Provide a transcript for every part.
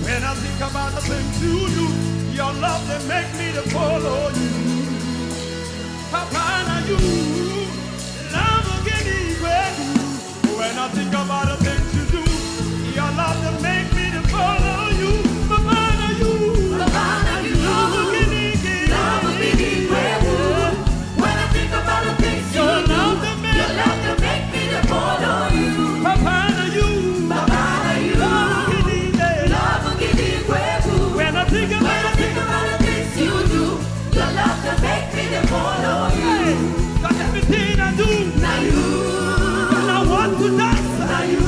When I think about the things you do, your love that make me to follow you. Papa, now you love again. When I think about the things you do, your love that make me to follow you. Papa, now you love again. When I think about the things you do, your love that make me to follow you. Papa, now you think about the things you do, your love to make me to follow you. Cause everything I do, now you. When I want to dance, now you.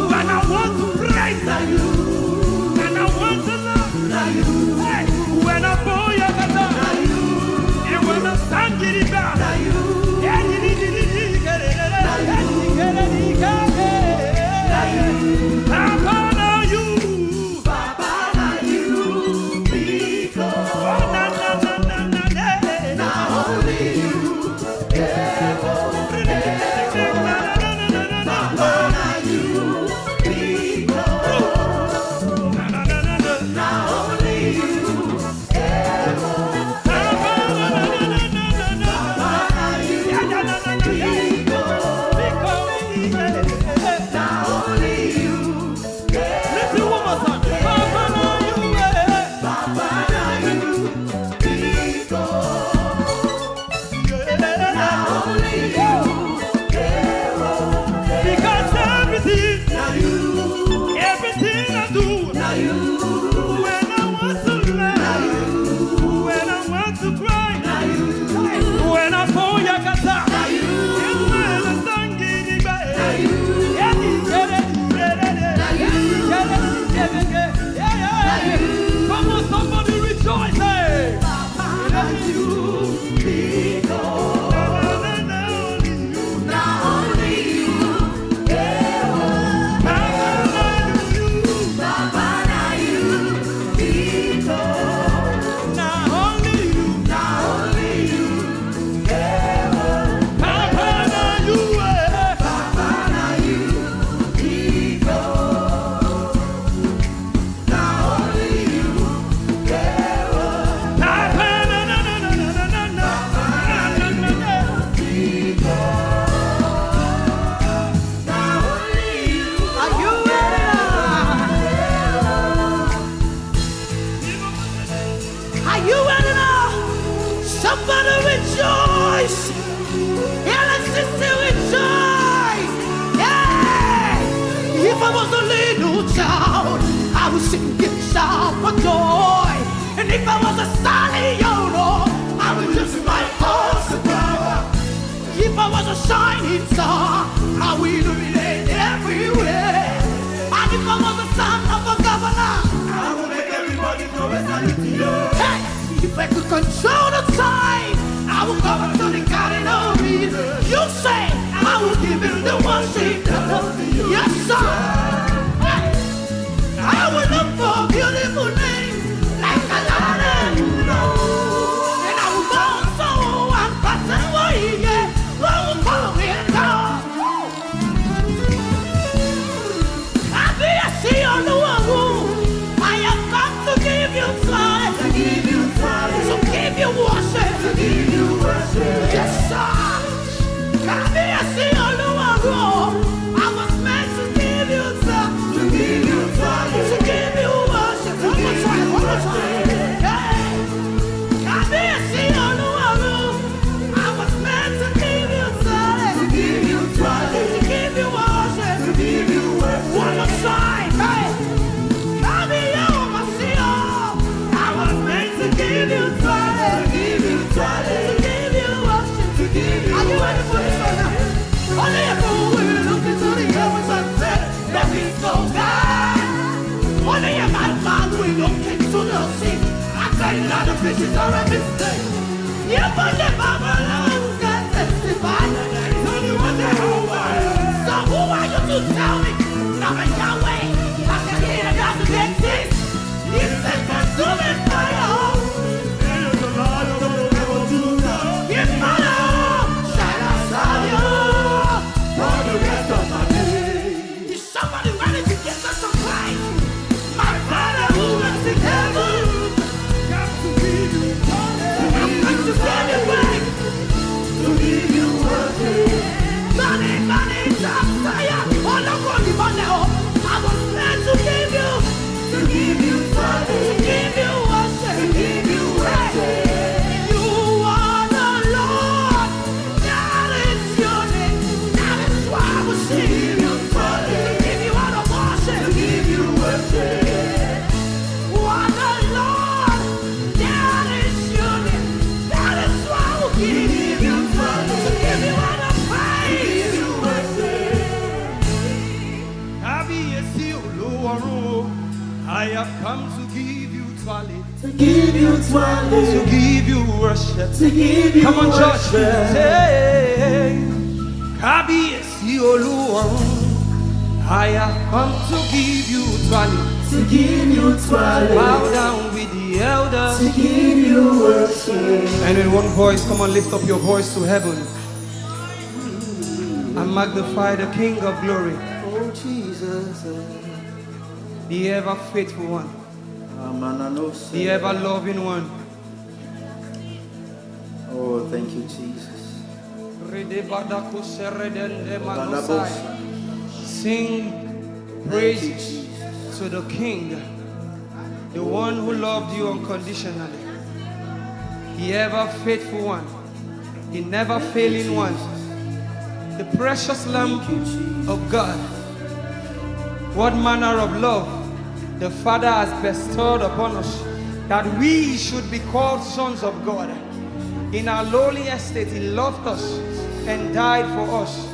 When I want to praise, now you. When I want to love, now you. Hey, when I bow your guitar, now you. And when I stand it down, now you. Yeah, now you. Shining star, I will illuminate everywhere. And if I was the son of a governor, I will make everybody know it's not to you. Hey, if I could control the time, I will come up to the garden of Eden. You say I will give him the worship that comes to you. Yes, sir. Hey, I will look for a beautiful name like a lion, and I will go so and pass away. Yeah. Yes, sir. Come here, see all the world. I was meant to give you time, to give you worship. One more time. Hey, come here, see all the world. I was meant to give you time, to give you worship, One more time. Hey, come here, see all. I was meant to give you time, to give you worship. Are you ready for this right now? Only a fool will look into the heavens and say, let me go down. Only a madman will look into the sea. I tell you that the fishes are a mistake. You put the Babylon can testify. There is only one the whole world. So who are you to tell me? Now in Yahweh, I can hear that doesn't exist. He said consuming fire. Somebody ready to get the to give you worship. Come on, church. Say, Kábíyèsí Olúwa, I have come to give you twirling. Bow down with the elders. To give you worship. And in one voice, come on, lift up your voice to heaven and magnify the King of glory. Oh Jesus, the ever faithful one, the ever loving one. Oh, thank you, Jesus. Sing praise to the King, the one who loved you unconditionally, the ever faithful one, the never failing one, the precious Lamb of God. What manner of love the Father has bestowed upon us, that we should be called sons of God. In our lowly estate, He loved us and died for us.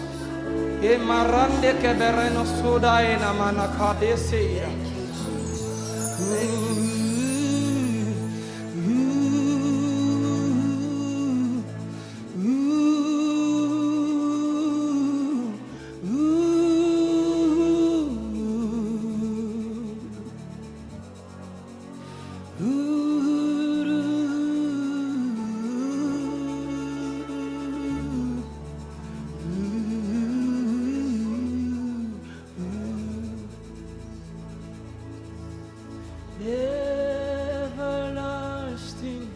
Everlasting,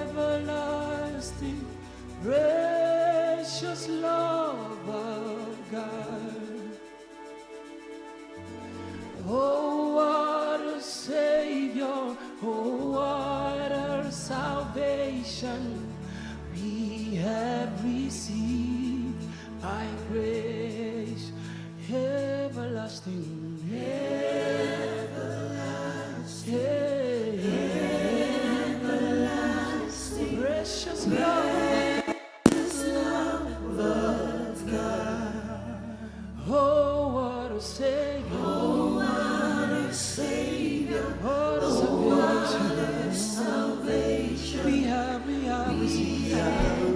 everlasting, precious love of God. Oh, what a Savior, oh, what a salvation we have received by grace. Everlasting, everlasting, precious love of God. Oh, what a Savior, oh, what a Savior, what a salvation we have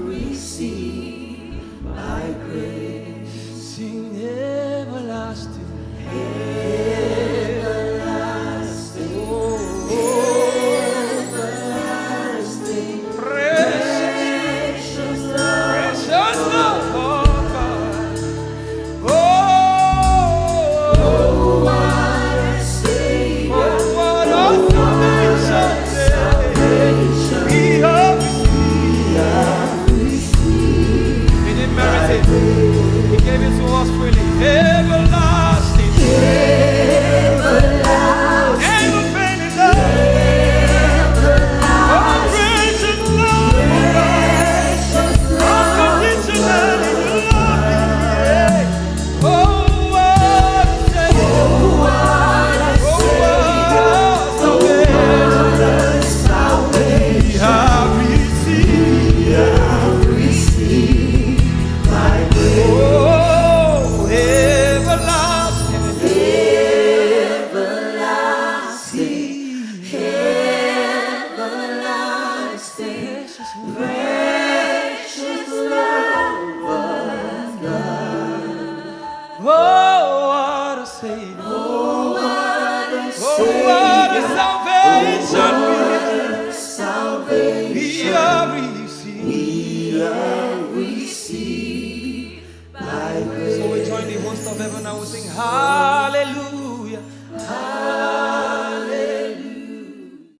received by grace. Sing everlasting, everlasting, oh, everlasting, precious love of God. Oh, what a Savior, oh, what a salvation we have received. He didn't merit it. He gave it to us freely. Everlasting, everlasting, never-failing love, everlasting, oh, precious love, unconditionally you love me. Oh, what a Savior, oh, what a salvation we have received by grace. Oh, everlasting, precious love of God. Oh, what a Savior, oh, what a salvation we have received by grace. So we join the host of heaven and we sing hallelujah.